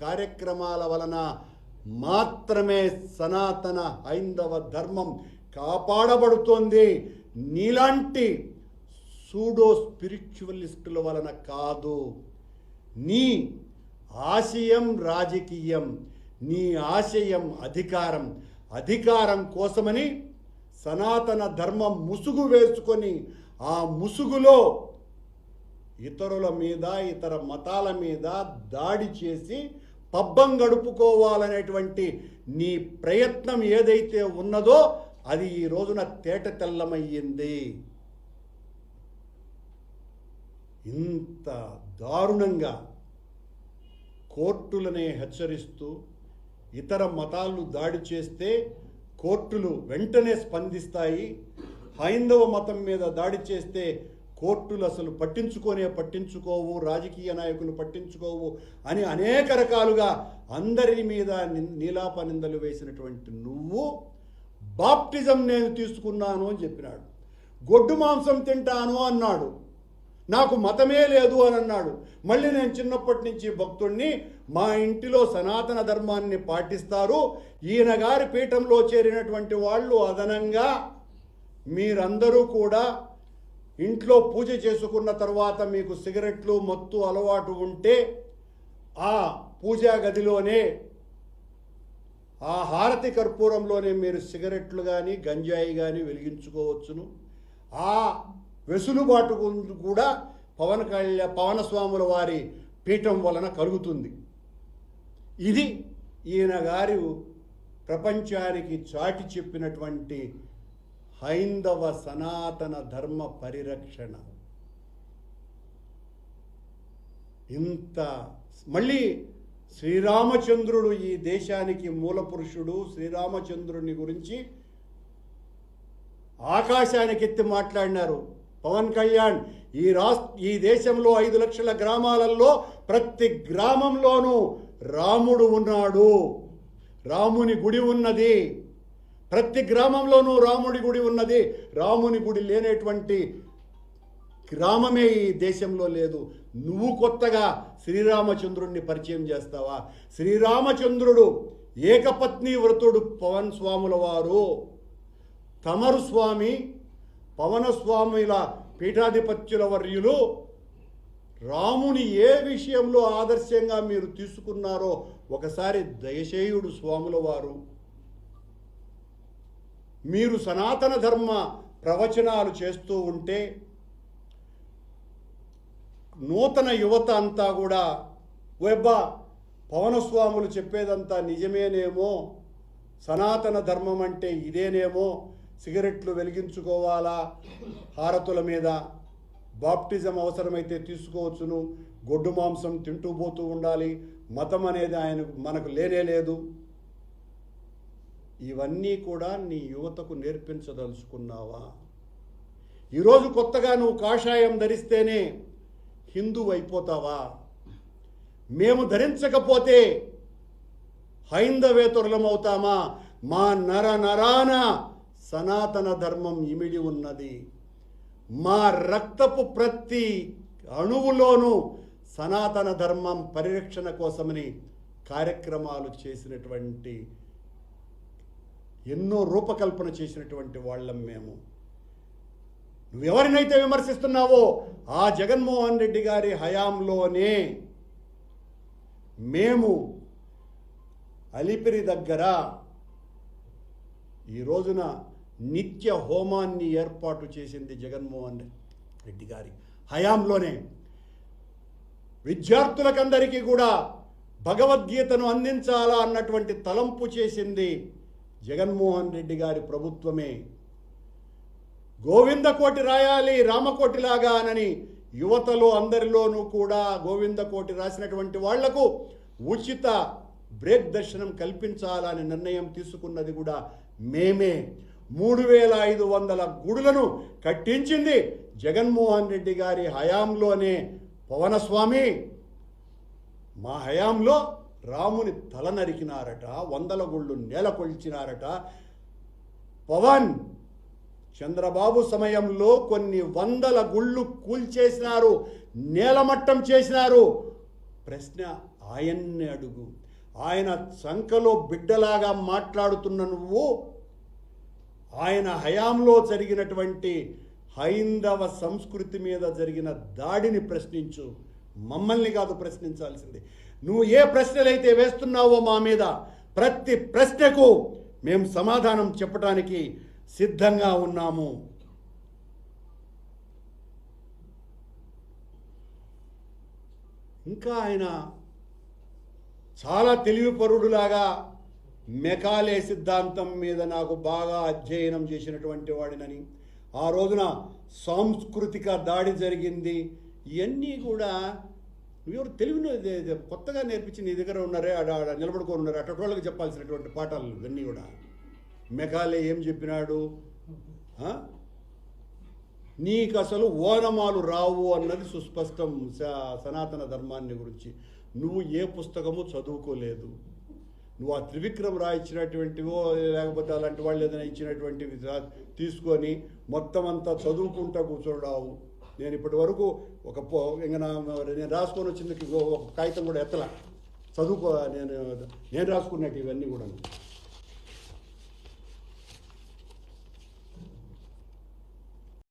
కార్యక్రమాల వలన మాత్రమే సనాతన హైందవ ధర్మం కాపాడబడుతోంది. నీలాంటి సూడో స్పిరిచువలిస్టుల వలన కాదు. నీ ఆశయం రాజకీయం, నీ ఆశయం అధికారం. అధికారం కోసమని సనాతన ధర్మం ముసుగు వేసుకొని ఆ ముసుగులో ఇతరుల మీద, ఇతర మతాల మీద దాడి చేసి పబ్బం గడుపుకోవాలనేటువంటి నీ ప్రయత్నం ఏదైతే ఉన్నదో అది ఈ రోజున తేట తెల్లమయ్యింది. ఇంత దారుణంగా కోర్టులనే హెచ్చరిస్తూ ఇతర మతాలను దాడి చేస్తే కోర్టులు వెంటనే స్పందిస్తాయి, హైందవ మతం మీద దాడి చేస్తే కోర్టులు అసలు పట్టించుకోవు, రాజకీయ నాయకులు పట్టించుకోవు అని అనేక రకాలుగా అందరి మీద నీలాప నిందలు వేసినటువంటి నువ్వు బాప్టిజం నేను తీసుకున్నాను అని చెప్పినాడు. గొడ్డు మాంసం తింటాను అన్నాడు. నాకు మతమే లేదు అని అన్నాడు. మళ్ళీ నేను చిన్నప్పటి నుంచి భక్తుణ్ణి, మా ఇంటిలో సనాతన ధర్మాన్ని పాటిస్తారు, ఈయన గారి పీఠంలో చేరినటువంటి వాళ్ళు అదనంగా మీరందరూ కూడా ఇంట్లో పూజ చేసుకున్న తర్వాత మీకు సిగరెట్లు మత్తు అలవాటు ఉంటే ఆ పూజా గదిలోనే ఆ హారతి కర్పూరంలోనే మీరు సిగరెట్లు కానీ గంజాయి కానీ వెలిగించుకోవచ్చును. ఆ వెసులుబాటు కూడా పవనస్వాముల వారి పీఠం వలన కలుగుతుంది. ఇది ఈయన గారు ప్రపంచానికి చాటి చెప్పినటువంటి హైందవ సనాతన ధర్మ పరిరక్షణ. ఇంత మళ్ళీ శ్రీరామచంద్రుడు ఈ దేశానికి మూల పురుషుడు. శ్రీరామచంద్రుని గురించి ఆకాశానికి ఎత్తి మాట్లాడినారు పవన్ కళ్యాణ్. ఈ దేశంలో 5 లక్షల గ్రామాలలో ప్రతి గ్రామంలోనూ రాముడు ఉన్నాడు, రాముని గుడి ఉన్నది. ప్రతి గ్రామంలోనూ రాముడి గుడి ఉన్నది. రాముని గుడి లేనటువంటి గ్రామమే ఈ దేశంలో లేదు. నువ్వు కొత్తగా శ్రీరామచంద్రుడిని పరిచయం చేస్తావా? శ్రీరామచంద్రుడు ఏకపత్ని వ్రతుడు పవన్ స్వాముల వారు. తమరు స్వామి, పవనస్వాముల పీఠాధిపత్యుల వర్యులు రాముని ఏ విషయంలో ఆదర్శంగా మీరు తీసుకున్నారో ఒకసారి దయచేయుడు స్వాముల వారు. మీరు సనాతన ధర్మ ప్రవచనాలు చేస్తూ ఉంటే నూతన యువత అంతా కూడా వెబ్బా పవనస్వాములు చెప్పేదంతా నిజమేనేమో, సనాతన ధర్మం అంటే ఇదేనేమో, సిగరెట్లు వెలిగించుకోవాలా, హారతుల మీద బాప్టిజం అవసరమైతే తీసుకోవచ్చును, గొడ్డు మాంసం తింటూ పోతూ ఉండాలి, మతం అనేది మనకు లేనే లేదు. ఇవన్నీ కూడా నీ యువతకు నేర్పించదలుచుకున్నావా? ఈరోజు కొత్తగా నువ్వు కాషాయం ధరిస్తేనే హిందువు అయిపోతావా? మేము ధరించకపోతే హైందవేతరులం అవుతామా? మా నరాన సనాతన ధర్మం ఇమిడి ఉన్నది. మా రక్తపు ప్రతి అణువులోనూ సనాతన ధర్మం పరిరక్షణ కోసమని కార్యక్రమాలు చేసినటువంటి, ఎన్నో రూపకల్పన చేసినటువంటి వాళ్ళం మేము. నువ్వెవరినైతే విమర్శిస్తున్నావో ఆ జగన్మోహన్ రెడ్డి గారి హయాంలోనే మేము అలిపిరి దగ్గర ఈ రోజున నిత్య హోమాన్ని ఏర్పాటు చేసింది జగన్మోహన్ రెడ్డి గారి హయాంలోనే. విద్యార్థులకందరికీ కూడా భగవద్గీతను అందించాలా అన్నటువంటి తలంపు చేసింది జగన్మోహన్ రెడ్డి గారి ప్రభుత్వమే. గోవిందకోటి రాయాలి రామకోటిలాగా అని యువతలో అందరిలోనూ కూడా గోవిందకోటి రాసినటువంటి వాళ్లకు ఉచిత బ్రేక్ దర్శనం కల్పించాలని నిర్ణయం తీసుకున్నది కూడా మేమే. 3500 గుడులను కట్టించింది జగన్మోహన్ రెడ్డి గారి హయాంలోనే. పవనస్వామి, మా హయాంలో రాముని తల నరికినారట, 100 గుళ్ళు నేలకొల్చినారట. పవన్ చంద్రబాబు సమయంలో కొన్ని 100 గుళ్ళు కూల్చేసినారు, నేలమట్టం చేసినారు. ప్రశ్న ఆయన్ని అడుగు. ఆయన సంఖలో బిడ్డలాగా మాట్లాడుతున్న నువ్వు ఆయన హయాంలో జరిగినటువంటి హైందవ సంస్కృతి మీద జరిగిన దాడిని ప్రశ్నించు. మమ్మల్ని కాదు ప్రశ్నించాల్సింది. నువ్వు ఏ ప్రశ్నలైతే వేస్తున్నావో మా మీద ప్రతి ప్రశ్నకు మేము సమాధానం చెప్పడానికి సిద్ధంగా ఉన్నాము. ఇంకా ఆయన చాలా తెలివిపరుడులాగా మెకాలే సిద్ధాంతం మీద నాకు బాగా అధ్యయనం చేసినటువంటి వాడినని, ఆ రోజున సాంస్కృతిక దాడి జరిగింది, ఇవన్నీ కూడా నువ్వెవరు తెలివిని కొత్తగా నేర్పించి నీ దగ్గర ఉన్నారే, ఆడ నిలబడుకొని ఉన్నారు అటువంటి వాళ్ళకి చెప్పాల్సినటువంటి పాఠాలు ఇవన్నీ కూడా. మెకాలే ఏం చెప్పినాడు? నీకు అసలు ఓనమాలు రావు అన్నది సుస్పష్టం సనాతన ధర్మాన్ని గురించి. నువ్వు ఏ పుస్తకము చదువుకోలేదు. నువ్వు ఆ త్రివిక్రమ్ రాయ్ ఇచ్చినటువంటివో లేకపోతే అలాంటి వాళ్ళు ఏదైనా ఇచ్చినటువంటివి తీసుకొని మొత్తం అంతా చదువుకుంటా కూర్చోడావు. నేను ఇప్పటి వరకు ఇంకా నేను రాసుకొని వచ్చింది ఒక కాగితం కూడా ఎత్తలా. నేను రాసుకున్నట్టు ఇవన్నీ కూడా.